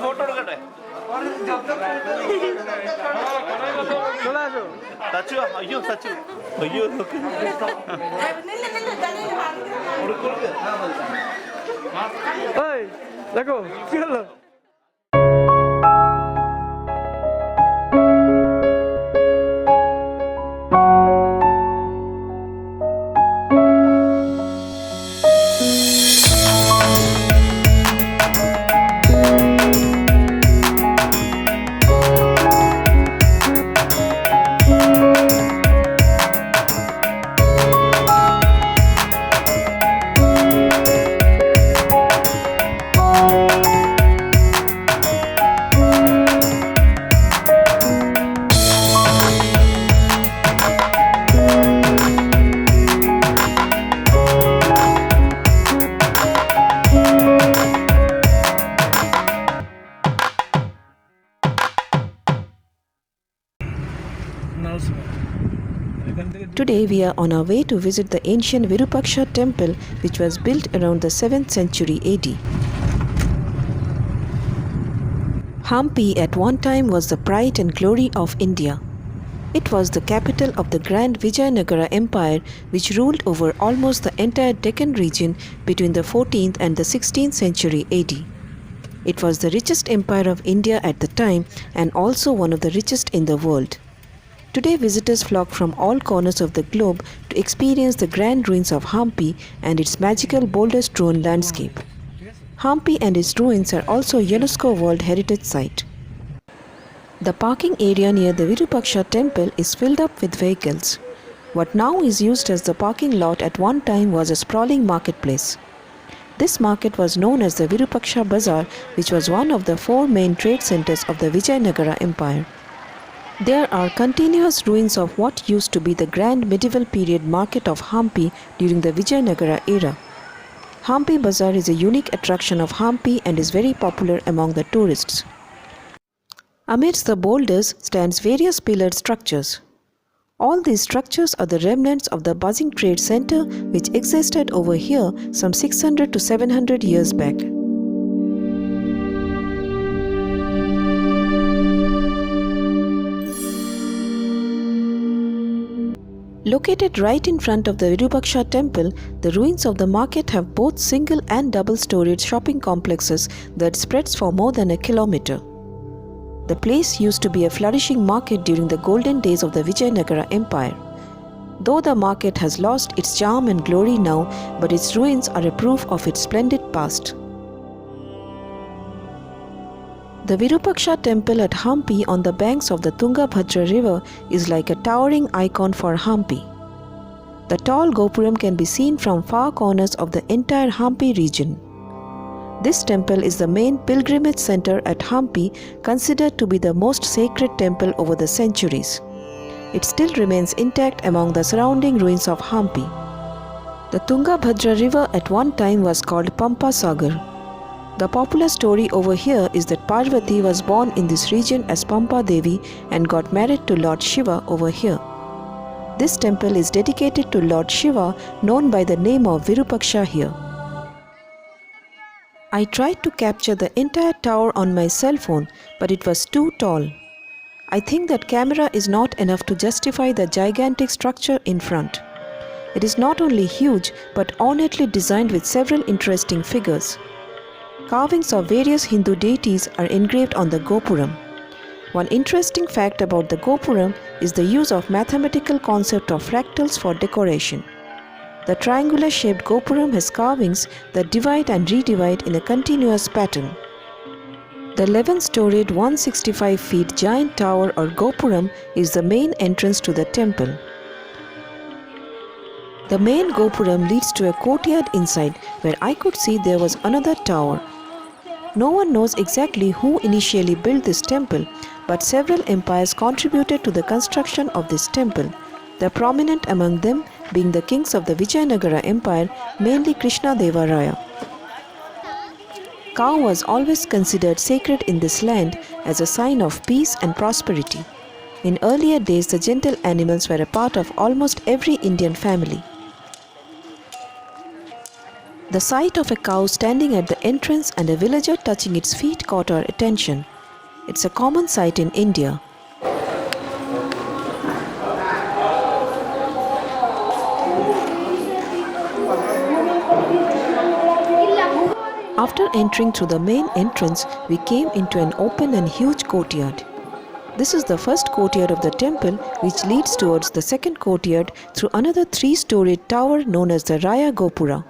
Photo सच अयो सच अयो देखो Today we are on our way to visit the ancient Virupaksha temple, which was built around the 7th century AD. Hampi at one time was the pride and glory of India. It was the capital of the grand Vijayanagara Empire, which ruled over almost the entire Deccan region between the 14th and the 16th century AD. It was the richest empire of India at the time and also one of the richest in the world. Today visitors flock from all corners of the globe to experience the grand ruins of Hampi and its magical boulder-strewn landscape. Hampi and its ruins are also a UNESCO World Heritage Site. The parking area near the Virupaksha temple is filled up with vehicles. What now is used as the parking lot at one time was a sprawling marketplace. This market was known as the Virupaksha Bazaar, which was one of the 4 main trade centers of the Vijayanagara Empire. There are continuous ruins of what used to be the grand medieval period market of Hampi during the Vijayanagara era. Hampi Bazaar is a unique attraction of Hampi and is very popular among the tourists. Amidst the boulders stands various pillared structures. All these structures are the remnants of the buzzing trade center which existed over here some 600 to 700 years back. Located right in front of the Virupaksha temple, the ruins of the market have both single and double-storied shopping complexes that spreads for more than a kilometer. The place used to be a flourishing market during the golden days of the Vijayanagara Empire. Though the market has lost its charm and glory now, but its ruins are a proof of its splendid past. The Virupaksha temple at Hampi on the banks of the Tungabhadra river is like a towering icon for Hampi. The tall Gopuram can be seen from far corners of the entire Hampi region. This temple is the main pilgrimage center at Hampi, considered to be the most sacred temple over the centuries. It still remains intact among the surrounding ruins of Hampi. The Tungabhadra river at one time was called Pampa Sagar. The popular story over here is that Parvati was born in this region as Pampa Devi and got married to Lord Shiva over here. This temple is dedicated to Lord Shiva, known by the name of Virupaksha here. I tried to capture the entire tower on my cell phone, but it was too tall. I think that camera is not enough to justify the gigantic structure in front. It is not only huge, but ornately designed with several interesting figures. Carvings of various Hindu deities are engraved on the Gopuram. One interesting fact about the Gopuram is the use of mathematical concept of fractals for decoration. The triangular-shaped Gopuram has carvings that divide and redivide in a continuous pattern. The 11-storied 165 feet giant tower or Gopuram is the main entrance to the temple. The main Gopuram leads to a courtyard inside where I could see there was another tower. No one knows exactly who initially built this temple, but several empires contributed to the construction of this temple, the prominent among them being the kings of the Vijayanagara Empire, mainly Krishnadeva Raya. Cow was always considered sacred in this land as a sign of peace and prosperity. In earlier days, the gentle animals were a part of almost every Indian family. The sight of a cow standing at the entrance and a villager touching its feet caught our attention. It's a common sight in India. After entering through the main entrance, we came into an open and huge courtyard. This is the first courtyard of the temple, which leads towards the second courtyard through another 3-storied tower known as the Raya Gopura.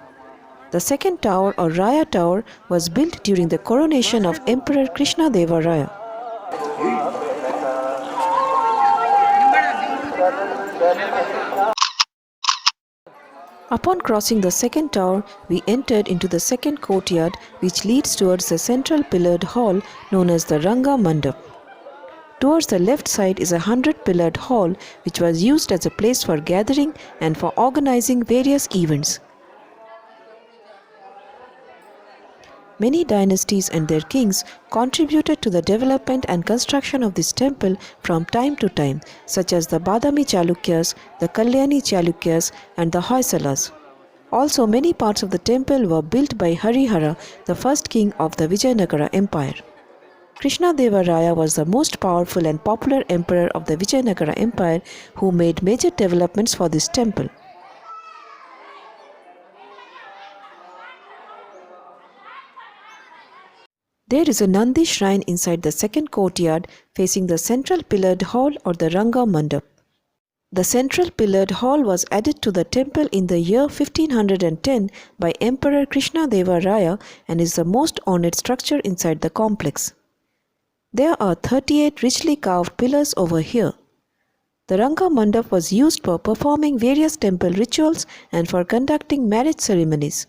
The second tower or Raya Tower was built during the coronation of Emperor Krishnadeva Raya. Upon crossing the second tower, we entered into the second courtyard, which leads towards the central pillared hall known as the Ranga Mandap. Towards the left side is a 100-pillared hall, which was used as a place for gathering and for organizing various events. Many dynasties and their kings contributed to the development and construction of this temple from time to time, such as the Badami Chalukyas, the Kalyani Chalukyas, and the Hoysalas. Also, many parts of the temple were built by Harihara, the first king of the Vijayanagara Empire. Krishnadeva Raya was the most powerful and popular emperor of the Vijayanagara Empire who made major developments for this temple. There is a Nandi shrine inside the second courtyard facing the central pillared hall or the Ranga Mandap. The central pillared hall was added to the temple in the year 1510 by Emperor Krishnadeva Raya and is the most ornate structure inside the complex. There are 38 richly carved pillars over here. The Ranga Mandap was used for performing various temple rituals and for conducting marriage ceremonies.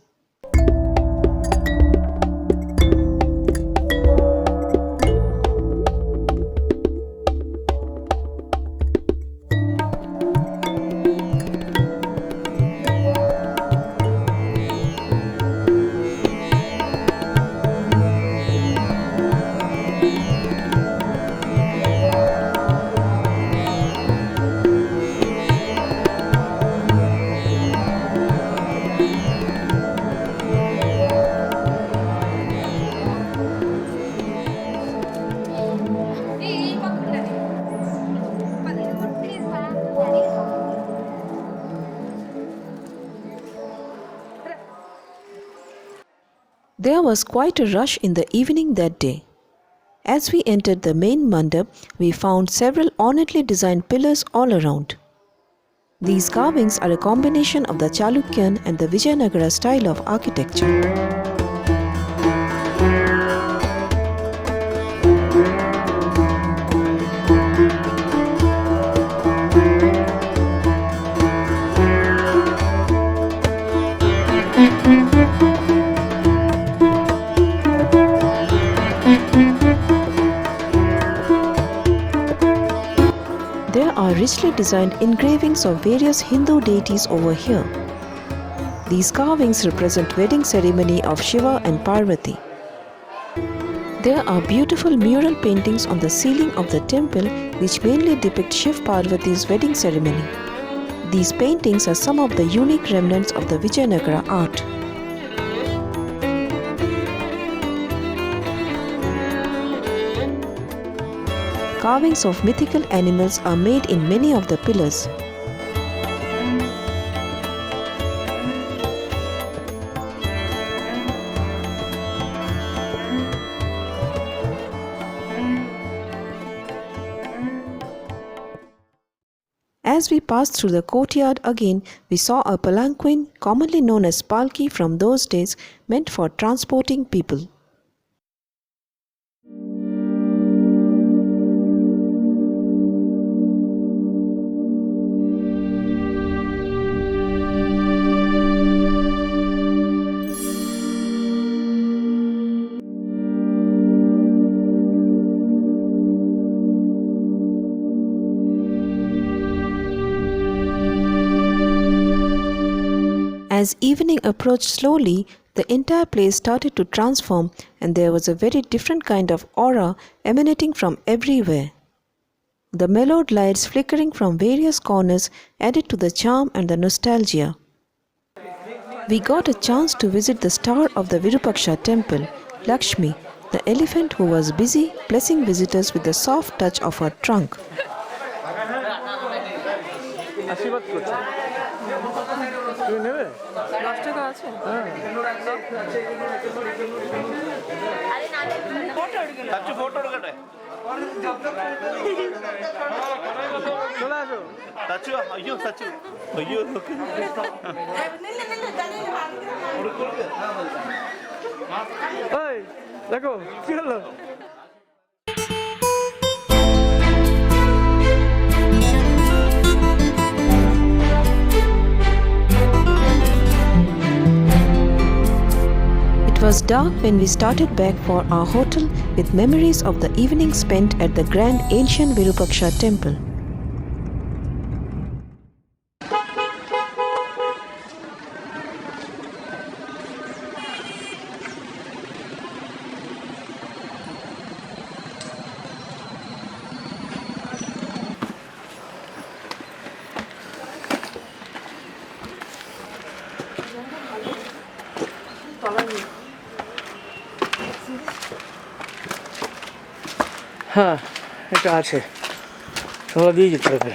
There was quite a rush in the evening that day. As we entered the main mandap, we found several ornately designed pillars all around. These carvings are a combination of the Chalukyan and the Vijayanagara style of architecture. There are richly designed engravings of various Hindu deities over here. These carvings represent wedding ceremony of Shiva and Parvati. There are beautiful mural paintings on the ceiling of the temple which mainly depict Shiv Parvati's wedding ceremony. These paintings are some of the unique remnants of the Vijayanagara art. Carvings of mythical animals are made in many of the pillars. As we passed through the courtyard again, we saw a palanquin, commonly known as palki from those days, meant for transporting people. As evening approached slowly, the entire place started to transform, and there was a very different kind of aura emanating from everywhere. The mellowed lights flickering from various corners added to the charm and the nostalgia. We got a chance to visit the star of the Virupaksha temple, Laxmi, the elephant who was busy blessing visitors with the soft touch of her trunk. It was dark when we started back for our hotel with memories of the evening spent at the grand ancient Virupaksha temple. হ্যাঁ এটা আছে তোমরা দিয়ে যেতে হবে